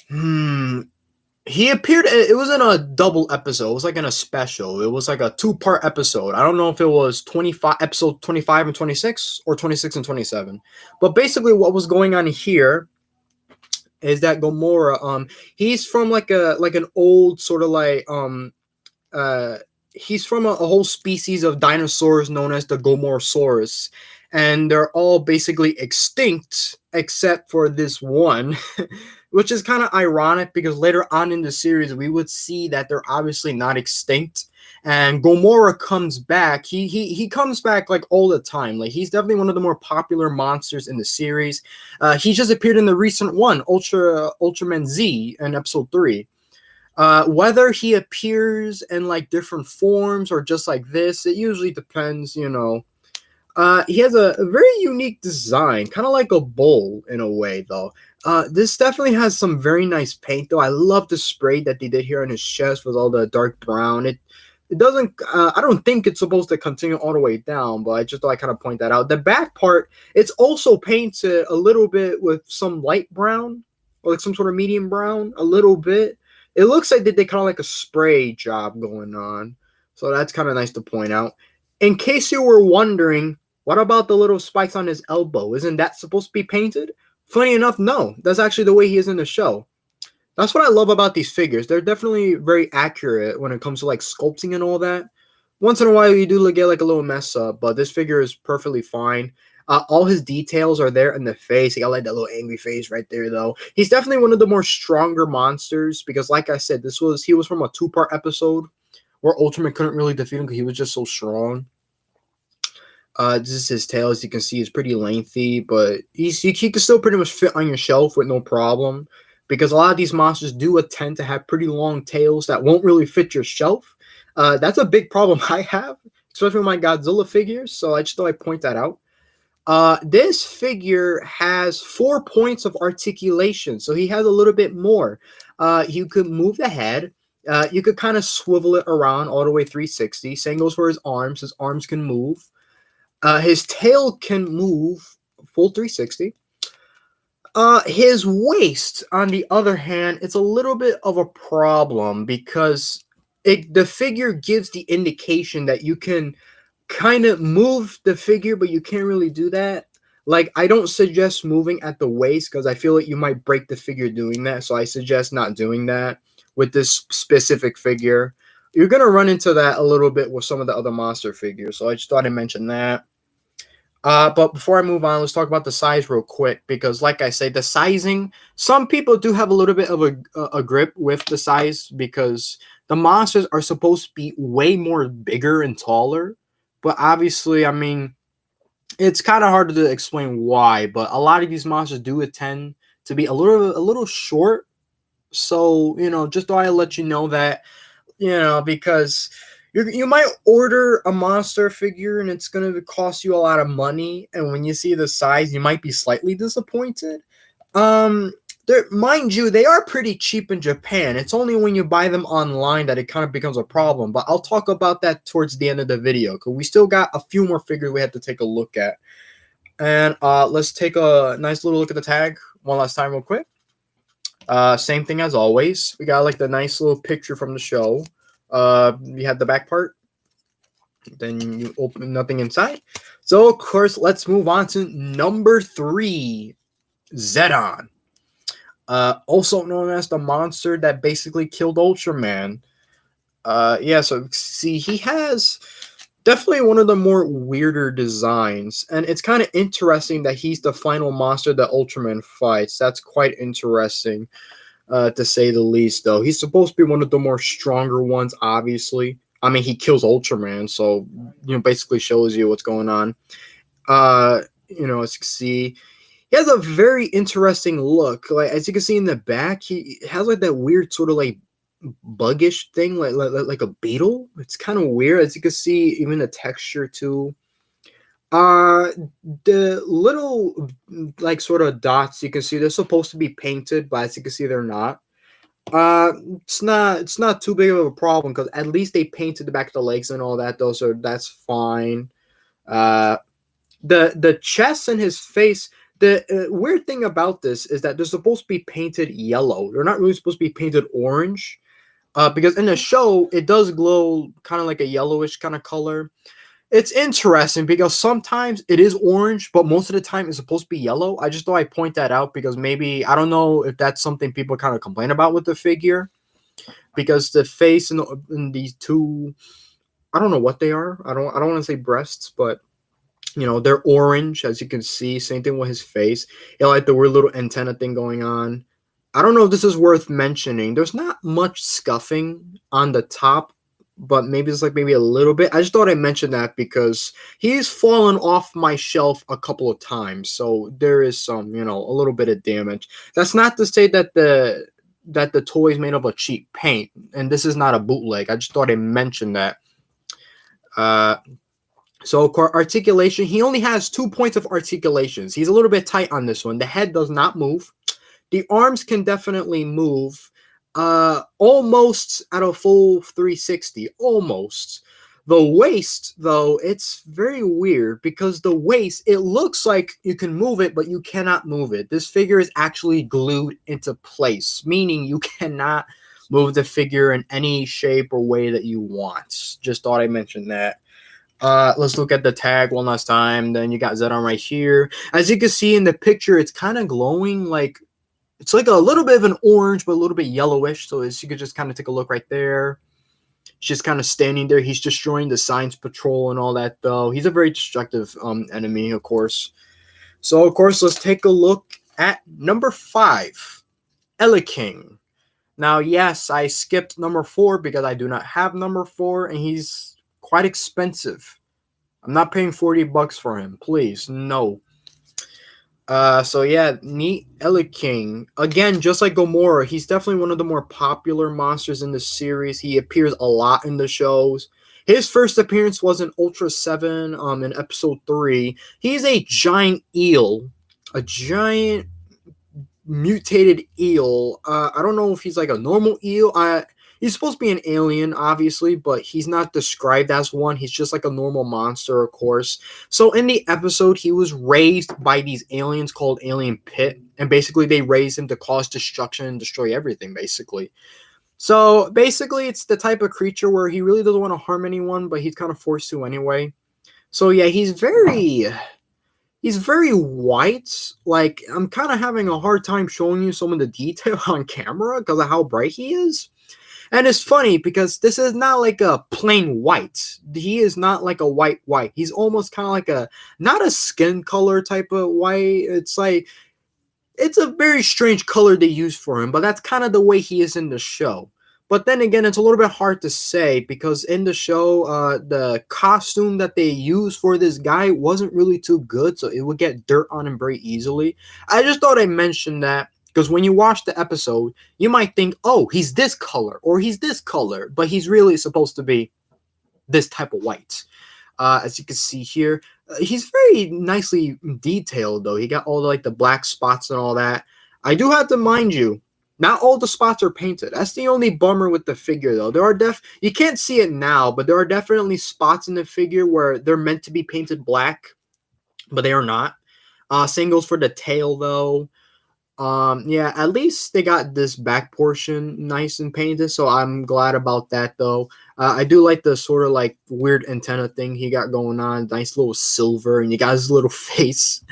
He appeared. It wasn't a double episode. It was like in a special. It was like a 2-part episode. I don't know if it was episode 25 and 26 or 26 and 27. But basically, what was going on here is that Gomora, he's from like an old sort of like he's from a whole species of dinosaurs known as the Gomorosaurus, and they're all basically extinct except for this one, which is kind of ironic because later on in the series we would see that they're obviously not extinct, and Gomora comes back. He comes back like all the time. Like he's definitely one of the more popular monsters in the series. He just appeared in the recent one, Ultraman Z, in episode 3. Whether he appears in like different forms or just like this, it usually depends, He has a very unique design, kind of like a bowl in a way, though. This definitely has some very nice paint, though. I love the spray that they did here on his chest with all the dark brown. It doesn't, I don't think it's supposed to continue all the way down, but I just thought I kind of point that out. The back part, it's also painted a little bit with some light brown, or like some sort of medium brown, a little bit. It looks like they kind of like a spray job going on. So that's kind of nice to point out. In case you were wondering, what about the little spikes on his elbow? Isn't that supposed to be painted? Funny enough, no. That's actually the way he is in the show. That's what I love about these figures. They're definitely very accurate when it comes to like sculpting and all that. Once in a while, you do get like a little mess up, but this figure is perfectly fine. All his details are there in the face. He got like that little angry face right there, though. He's definitely one of the more stronger monsters because, like I said, he was from a 2-part episode where Ultraman couldn't really defeat him because he was just so strong. This is his tail, as you can see, is pretty lengthy, but he can still pretty much fit on your shelf with no problem because a lot of these monsters do tend to have pretty long tails that won't really fit your shelf. That's a big problem I have, especially with my Godzilla figures, so I just thought I'd point that out. This figure has 4 points of articulation, so he has a little bit more. You could move the head. You could kind of swivel it around all the way 360. Same goes for his arms. His arms can move. His tail can move full 360. His waist, on the other hand, it's a little bit of a problem because the figure gives the indication that you can kind of move the figure, but you can't really do that. Like, I don't suggest moving at the waist because I feel like you might break the figure doing that. So I suggest not doing that with this specific figure. You're going to run into that a little bit with some of the other monster figures. So I just thought I'd mention that. But before I move on, let's talk about the size real quick because, like I say, the sizing, some people do have a little bit of a grip with the size because the monsters are supposed to be way more bigger and taller. But obviously, I mean, it's kind of hard to explain why. But a lot of these monsters do tend to be a little short. So, just thought I'd let you know that, because you might order a monster figure and it's going to cost you a lot of money, and when you see the size, you might be slightly disappointed. Mind you, they are pretty cheap in Japan. It's only when you buy them online that it kind of becomes a problem, but I'll talk about that towards the end of the video because we still got a few more figures we have to take a look at. And let's take a nice little look at the tag one last time real quick. Same thing as always. We got like the nice little picture from the show. You have the back part, then you open nothing inside. So of course, let's move on to number 3, Zetton. Also known as the monster that basically killed Ultraman. So see, he has definitely one of the more weirder designs, and it's kind of interesting that he's the final monster that Ultraman fights. That's quite interesting. To say the least, though. He's supposed to be one of the more stronger ones, obviously. I mean, he kills Ultraman, so, basically shows you what's going on. As you can see, he has a very interesting look. Like, as you can see in the back, he has, like, that weird sort of, like, buggish thing, like a beetle. It's kind of weird. As you can see, even the texture, too. The little like sort of dots you can see, they're supposed to be painted, but as you can see, they're not. It's not too big of a problem because at least they painted the back of the legs and all that, though, so that's fine. The chest and his face. The weird thing about this is that they're supposed to be painted yellow. They're not really supposed to be painted orange. Because in the show, it does glow kind of like a yellowish kind of color. It's interesting because sometimes it is orange, but most of the time it's supposed to be yellow. I just thought I'd point that out because maybe, I don't know if that's something people kind of complain about with the figure. Because the face and these two, I don't know what they are. I don't want to say breasts, but, they're orange, as you can see. Same thing with his face. He like the weird little antenna thing going on. I don't know if this is worth mentioning. There's not much scuffing on the top, but maybe it's like maybe a little bit. I just thought I'd mention that because he's fallen off my shelf a couple of times. So there is some, a little bit of damage. That's not to say that the toy is made of a cheap paint, and this is not a bootleg. I just thought I'd mention that. So articulation, he only has 2 points of articulations. He's a little bit tight on this one. The head does not move. The arms can definitely move. Almost at a full 360, almost. The waist, though, it's very weird because the waist, it looks like you can move it, but you cannot move it. This figure is actually glued into place, meaning you cannot move the figure in any shape or way that you want. Just thought I'd mention that. Let's look at the tag one last time. Then you got Zetton right here. As you can see in the picture, it's kind of glowing like, it's like a little bit of an orange, but a little bit yellowish. So as you could just kind of take a look right there. He's just kind of standing there. He's destroying the Science Patrol and all that, though. He's a very destructive enemy, of course. So, of course, let's take a look at number 5, Eleking. Now, yes, I skipped number 4 because I do not have number 4, and he's quite expensive. I'm not paying $40 for him. Please, no. So yeah, neat Eleking. Again, just like Gomora, he's definitely one of the more popular monsters in the series. He appears a lot in the shows. His first appearance was in Ultraseven, in episode 3. He's a giant eel. A giant mutated eel. I don't know if he's like a normal eel. He's supposed to be an alien, obviously, but he's not described as one. He's just like a normal monster, of course. So in the episode, he was raised by these aliens called Alien Pit. and basically they raise him to cause destruction and destroy everything, basically. So basically, it's the type of creature where he really doesn't want to harm anyone, but he's kind of forced to anyway. So yeah, he's very white. Like, I'm kind of having a hard time showing you some of the detail on camera because of how bright he is. And it's funny because this is not like a plain white. He is not like a white. He's almost kind of like not a skin color type of white. It's like, it's a very strange color they use for him, but that's kind of the way he is in the show. But then again, it's a little bit hard to say because in the show, the costume that they used for this guy wasn't really too good, so it would get dirt on him very easily. I just thought I'd mention that because when you watch the episode, you might think, oh, he's this color or he's this color, but he's really supposed to be this type of white. As you can see here, he's very nicely detailed, though. He got all the black spots and all that. I do have to mind you, not all the spots are painted. That's the only bummer with the figure, though. There are you can't see it now, but there are definitely spots in the figure where they're meant to be painted black, but they are not. Same goes for the tail, though. Yeah, at least they got this back portion nice and painted, so I'm glad about that, though. I do like the sort of weird antenna thing he got going on. Nice little silver, and you got his little face.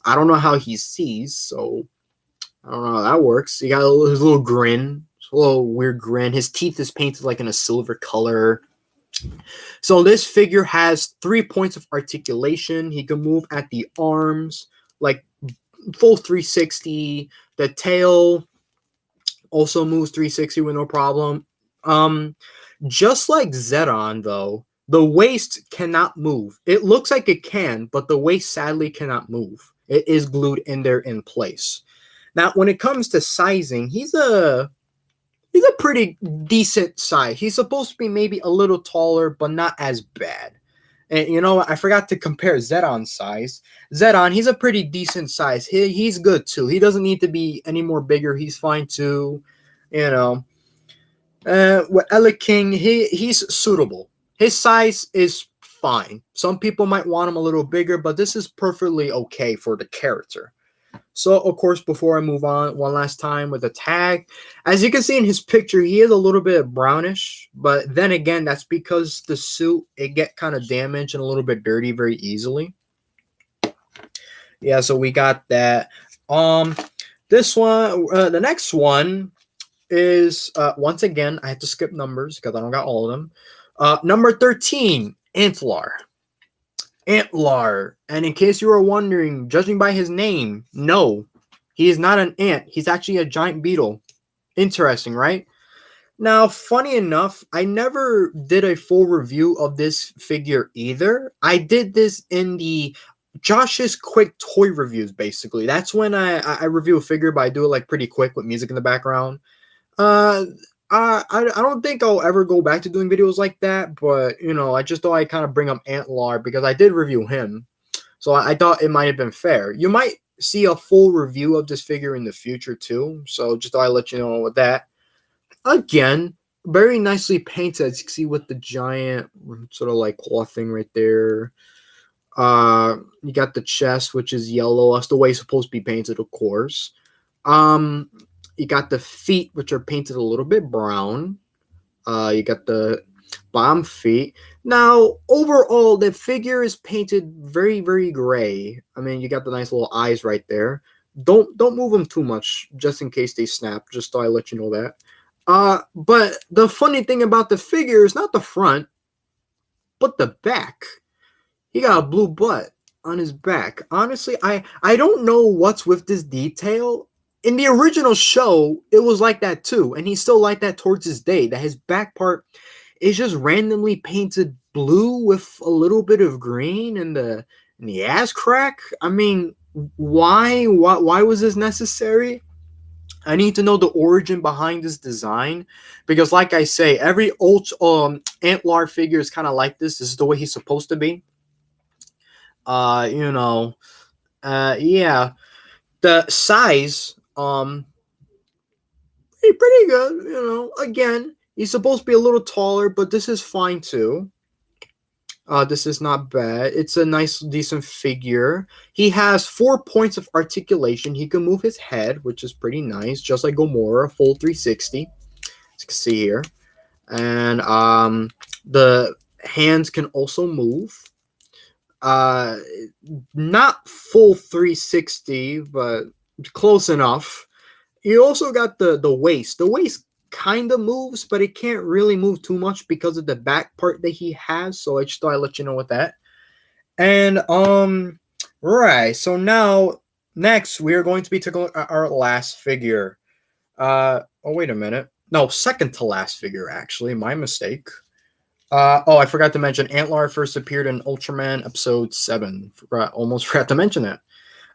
I don't know how he sees, so I don't know how that works. He got his little grin, a little weird grin. His teeth is painted in a silver color. So this figure has 3 points of articulation. He can move at the arms, full 360. The tail also moves 360 with no problem. Just like Zetton, though, the waist cannot move. It looks like it can, but the waist sadly cannot move. It is glued in there in place. Now, when it comes to sizing, he's a pretty decent size. He's supposed to be maybe a little taller, but not as bad. And you know what? I forgot to compare Zetton's size. Zetton, he's a pretty decent size. He's good too. He doesn't need to be any more bigger. He's fine too. You know. With Eleking, he's suitable. His size is fine. Some people might want him a little bigger, but this is perfectly okay for the character. So, of course, before I move on, one last time with the tag. As you can see in his picture, he is a little bit brownish. But then again, that's because the suit, it get kind of damaged and a little bit dirty very easily. Yeah, so we got that. This one, the next one is, once again, I had to skip numbers because I don't got all of them. Number 13, Antlar. Antlar. And in case you were wondering, judging by his name, no, he is not an ant. He's actually a giant beetle. Interesting, right? Now, funny enough, I never did a full review of this figure either. I did this in the Josh's quick toy reviews, basically. That's when I review a figure, but I do it pretty quick with music in the background. I don't think I'll ever go back to doing videos like that, but, I just thought I'd kind of bring up Antlar because I did review him. So I thought it might have been fair. You might see a full review of this figure in the future, too. So just thought I'd let you know with that. Again, very nicely painted, as you can see with the giant sort of claw thing right there. You got the chest, which is yellow. That's the way it's supposed to be painted, of course. You got the feet, which are painted a little bit brown. You got the bottom feet. Now, overall, the figure is painted very, very gray. I mean, you got the nice little eyes right there. Don't move them too much, just in case they snap. Just thought I'd let you know that. But the funny thing about the figure is not the front, but the back. He got a blue butt on his back. Honestly, I don't know what's with this detail. In the original show, it was like that too, and he's still like that towards this day, that his back part is just randomly painted blue with a little bit of green in the ass crack. I mean, why was this necessary? I need to know the origin behind this design, because like I say, every Antlar figure is kind of like this. This is the way he's supposed to be. Yeah. The size, pretty good, Again, he's supposed to be a little taller, but this is fine too. This is not bad. It's a nice, decent figure. He has 4 points of articulation. He can move his head, which is pretty nice, just like Gomora, full 360. As you can see here. And the hands can also move. Not full 360, but close enough. You also got the waist. The waist kind of moves, but it can't really move too much because of the back part that he has. So I just thought I'd let you know with that. And right. So now next we are going to be taking a look at our last figure. Oh wait a minute. No, second to last figure actually. My mistake. I forgot to mention Antlar first appeared in Ultraman episode 7. Almost forgot to mention that.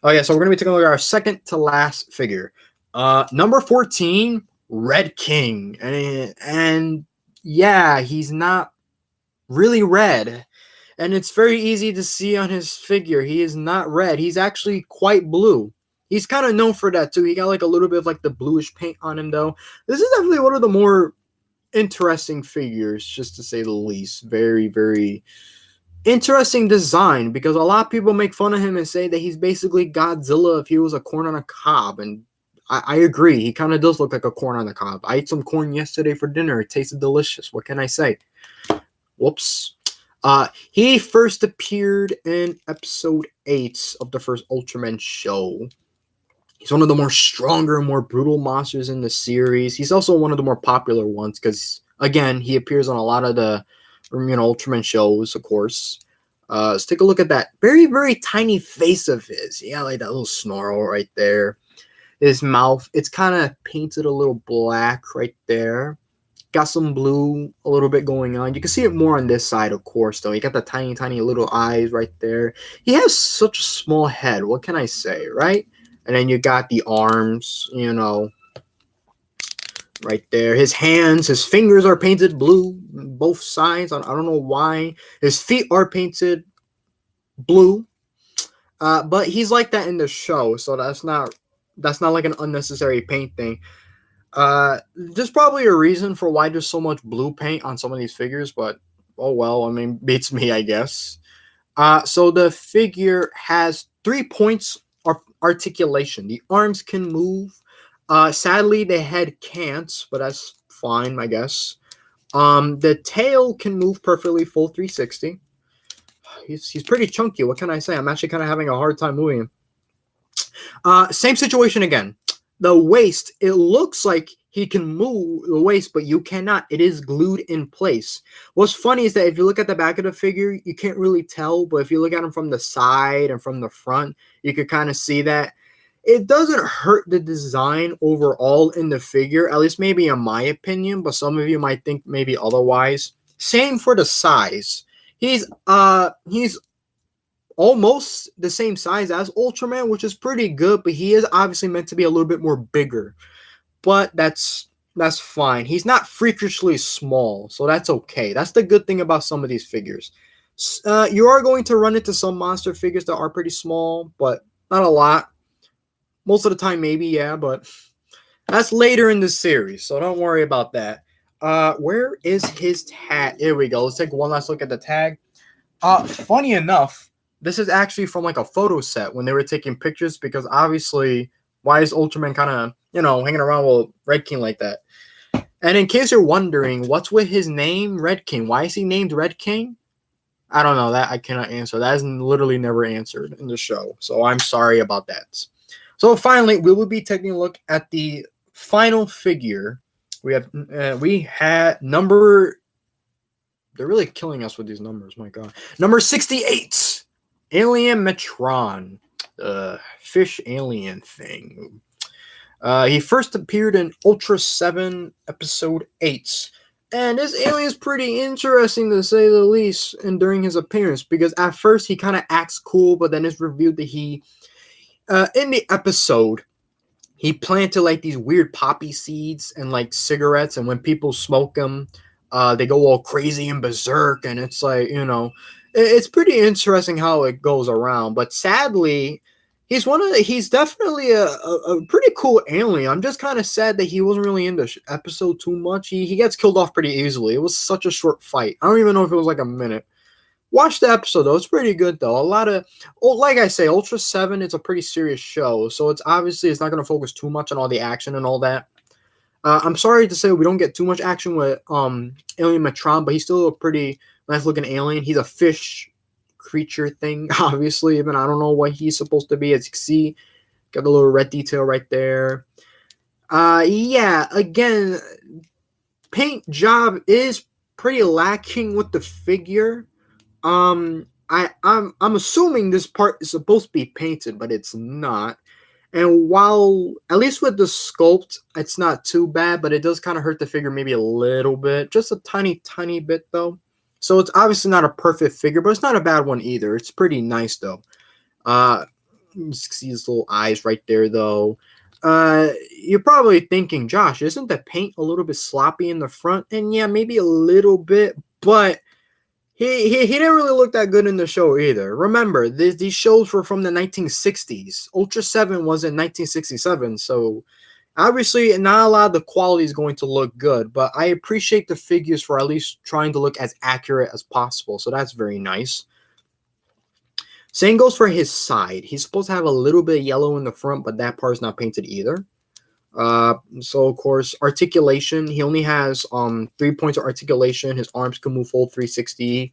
Oh yeah, so we're gonna be taking a look at our second to last figure. Number 14, Red King. And yeah, he's not really red. And it's very easy to see on his figure. He is not red. He's actually quite blue. He's kind of known for that too. He got like a little bit of like the bluish paint on him though. This is definitely one of the more interesting figures, just to say the least. Very, very interesting design, because a lot of people make fun of him and say that he's basically Godzilla if he was a corn on a cob, and I agree. He kind of does look like a corn on the cob. I ate some corn yesterday for dinner. It tasted delicious. What can I say? Whoops. He first appeared in episode 8 of the first Ultraman show. He's one of the more stronger and more brutal monsters in the series. He's also one of the more popular ones because, again, he appears on a lot of the Ultraman shows, of course. Let's take a look at that very, very tiny face of his. Yeah, like that little snarl right there. His mouth, it's kind of painted a little black right there. Got some blue a little bit going on. You can see it more on this side, of course, though. You got the tiny, tiny little eyes right there. He has such a small head. What can I say, right? And then you got the arms, right there. His hands, his fingers are painted blue, both sides. I don't know why. His feet are painted blue. But he's like that in the show, so that's not like an unnecessary paint thing. There's probably a reason for why there's so much blue paint on some of these figures, but oh well, I mean, beats me, I guess. So the figure has 3 points of articulation. The arms can move. Sadly, the head can't, but that's fine, I guess. The tail can move perfectly full 360. He's pretty chunky. What can I say? I'm actually kind of having a hard time moving him. Same situation again. The waist, it looks like he can move the waist, but you cannot. It is glued in place. What's funny is that if you look at the back of the figure, you can't really tell, but if you look at him from the side and from the front, you could kind of see that. It doesn't hurt the design overall in the figure, at least maybe in my opinion, but some of you might think maybe otherwise. Same for the size. He's almost the same size as Ultraman, which is pretty good, but he is obviously meant to be a little bit more bigger. But that's fine. He's not freakishly small, so that's okay. That's the good thing about some of these figures. You are going to run into some monster figures that are pretty small, but not a lot. Most of the time, maybe, yeah, but that's later in the series, so don't worry about that. Where is his tag? Here we go. Let's take one last look at the tag. Funny enough, this is actually from like a photo set when they were taking pictures, because obviously, why is Ultraman kind of, hanging around with Red King like that? And in case you're wondering, what's with his name, Red King? Why is he named Red King? I don't know. That I cannot answer. That is literally never answered in the show, so I'm sorry about that. So finally, we will be taking a look at the final figure. We had number. They're really killing us with these numbers. My God, number 68, Alien Metron, fish alien thing. He first appeared in Ultraseven episode 8. And this alien is pretty interesting, to say the least, and during his appearance, because at first he kind of acts cool, but then it's revealed that he, in the episode, he planted like these weird poppy seeds and like cigarettes, and when people smoke them, they go all crazy and berserk, and it's like, it's pretty interesting how it goes around. But sadly, he's definitely a pretty cool alien. I'm just kind of sad that he wasn't really in the episode too much. He gets killed off pretty easily. It was such a short fight. I don't even know if it was like a minute. Watch the episode though; it's pretty good though. A lot of, like I say, Ultraseven is a pretty serious show, so it's not going to focus too much on all the action and all that. I'm sorry to say we don't get too much action with Alien Metron, but he's still a pretty nice looking alien. He's a fish creature thing, obviously. Even I don't know what he's supposed to be. As you can see, got the little red detail right there. Yeah, again, paint job is pretty lacking with the figure. I'm assuming this part is supposed to be painted, but it's not. And while, at least with the sculpt, it's not too bad, but it does kind of hurt the figure maybe a little bit. Just a tiny, tiny bit, though. So it's obviously not a perfect figure, but it's not a bad one either. It's pretty nice, though. You see his little eyes right there, though. You're probably thinking, Josh, isn't the paint a little bit sloppy in the front? And yeah, maybe a little bit, but he didn't really look that good in the show either. Remember, these shows were from the 1960s. Ultraseven was in 1967, so obviously not a lot of the quality is going to look good, but I appreciate the figures for at least trying to look as accurate as possible, so that's very nice. Same goes for his side. He's supposed to have a little bit of yellow in the front, but that part is not painted either. So of course, articulation, he only has 3 points of articulation. His arms can move full 360.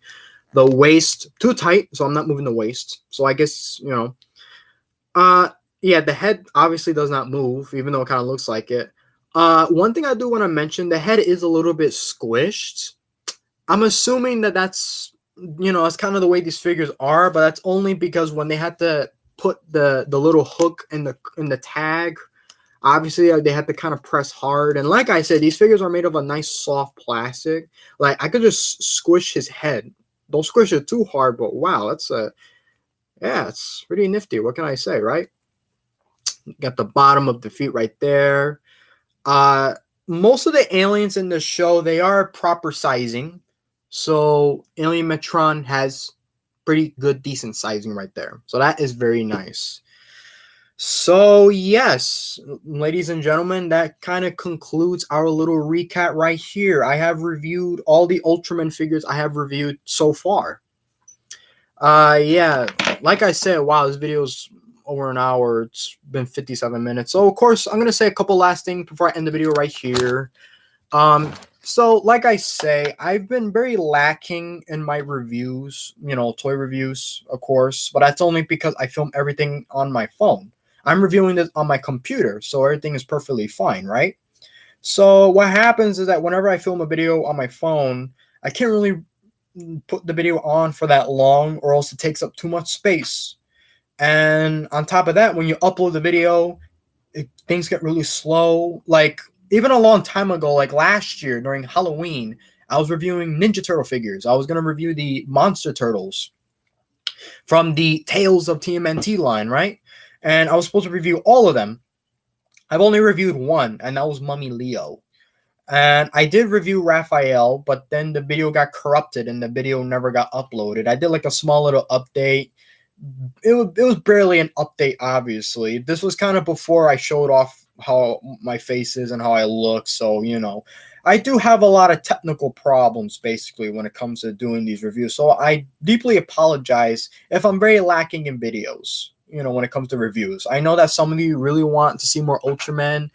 The waist too tight, so I'm not moving the waist. So I guess, you know, yeah, the head obviously does not move, even though it kind of looks like it. One thing I do want to mention, the head is a little bit squished. I'm assuming that that's, you know, that's kind of the way these figures are, but that's only because when they had to put the little hook in the tag, obviously they had to kind of press hard. And like I said, these figures are made of a nice soft plastic. Like I could just squish his head. Don't squish it too hard, but wow, that's yeah, it's pretty nifty. What can I say, right? Got the bottom of the feet right there. Most of the aliens in the show, they are proper sizing. So Alien Metron has pretty good, decent sizing right there. So that is very nice. So yes, ladies and gentlemen, that kind of concludes our little recap right here. I have reviewed all the Ultraman figures I have reviewed so far. Yeah, like I said, wow, this video's over an hour. It's been 57 minutes. So of course, I'm gonna say a couple last things before I end the video right here. So like I say, I've been very lacking in my reviews, you know, toy reviews, of course, but that's only because I film everything on my phone. I'm reviewing this on my computer, so everything is perfectly fine, right? So what happens is that whenever I film a video on my phone, I can't really put the video on for that long, or else it takes up too much space. And on top of that, when you upload the video, things get really slow. Like even a long time ago, like last year during Halloween, I was reviewing Ninja Turtle figures. I was going to review the Monster Turtles from the Tales of TMNT line, right? And I was supposed to review all of them. I've only reviewed one, and that was Mummy Leo. And I did review Raphael, but then the video got corrupted and the video never got uploaded. I did like a small little update. It was barely an update, obviously. This was kind of before I showed off how my face is and how I look. So, you know, I do have a lot of technical problems, basically, when it comes to doing these reviews. So I deeply apologize if I'm very lacking in videos, you know, when it comes to reviews. I know that some of you really want to see more Ultraman.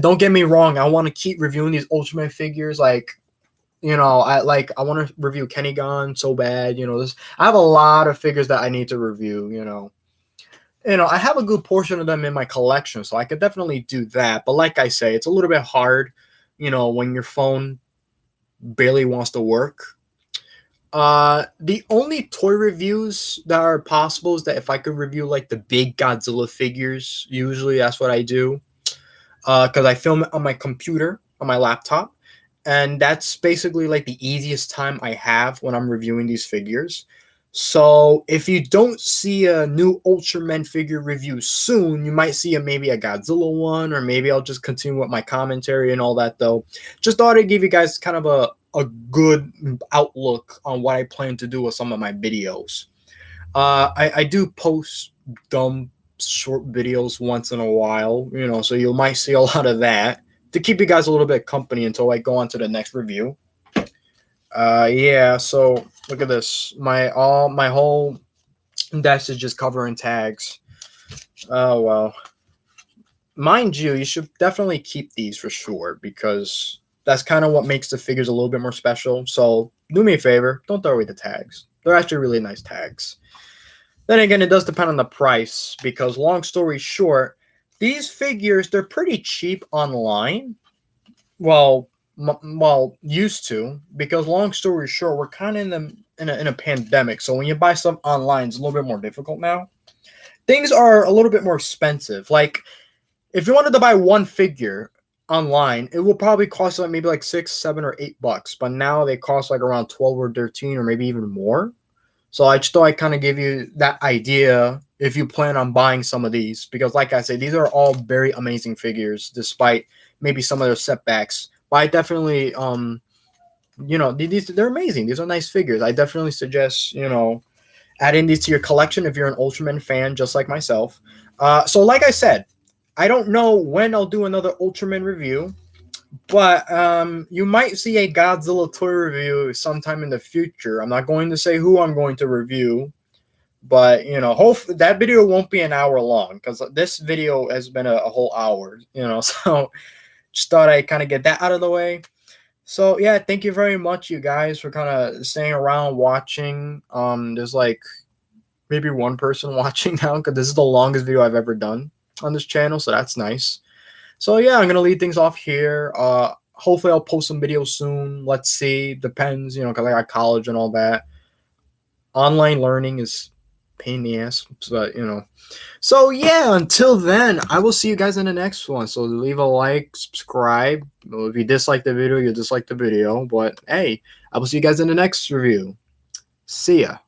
Don't get me wrong. I want to keep reviewing these Ultraman figures. Like, you know, I want to review Kenny so bad. You know, I have a lot of figures that I need to review. You know, I have a good portion of them in my collection, so I could definitely do that. But like I say, it's a little bit hard, you know, when your phone barely wants to work. The only toy reviews that are possible is that if I could review like the big Godzilla figures, usually that's what I do. Because I film it on my computer, on my laptop. And that's basically like the easiest time I have when I'm reviewing these figures. So if you don't see a new Ultraman figure review soon, you might see maybe a Godzilla one, or maybe I'll just continue with my commentary and all that, though. Just thought I'd give you guys kind of a good outlook on what I plan to do with some of my videos. I do post dumb short videos once in a while, you know, so you might see a lot of that to keep you guys a little bit company until I go on to the next review. Yeah, so Look at this. My whole desk is just covering tags. Oh well. Mind you, you should definitely keep these for sure because that's kind of what makes the figures a little bit more special. So do me a favor, don't throw away the tags. They're actually really nice tags. Then again, it does depend on the price because long story short, these figures, they're pretty cheap online. Well, used to, because long story short, we're kind of in a pandemic. So when you buy stuff online, it's a little bit more difficult now. Things are a little bit more expensive. Like if you wanted to buy one figure online, it will probably cost like maybe like $6, $7, or $8. But now they cost like around 12 or 13 or maybe even more. So I just thought I'd kind of give you that idea if you plan on buying some of these. Because like I said, these are all very amazing figures despite maybe some of their setbacks. But I definitely they're amazing. These are nice figures. I definitely suggest, adding these to your collection if you're an Ultraman fan just like myself. So like I said, I don't know when I'll do another Ultraman review, but you might see a Godzilla toy review sometime in the future. I'm not going to say who I'm going to review, but hopefully that video won't be an hour long because this video has been a whole hour. So just thought I'd kind of get that out of the way. So yeah, thank you very much, you guys, for kind of staying around watching. There's like maybe one person watching now because this is the longest video I've ever done on this channel, so that's nice. So yeah, I'm gonna leave things off here. Hopefully I'll post some videos soon. Let's see, depends, because I got college and all that. Online learning is pain in the ass, but So yeah, until then, I will see you guys in the next one. So leave a like, subscribe. If you dislike the video, you dislike the video. But hey, I will see you guys in the next review. See ya.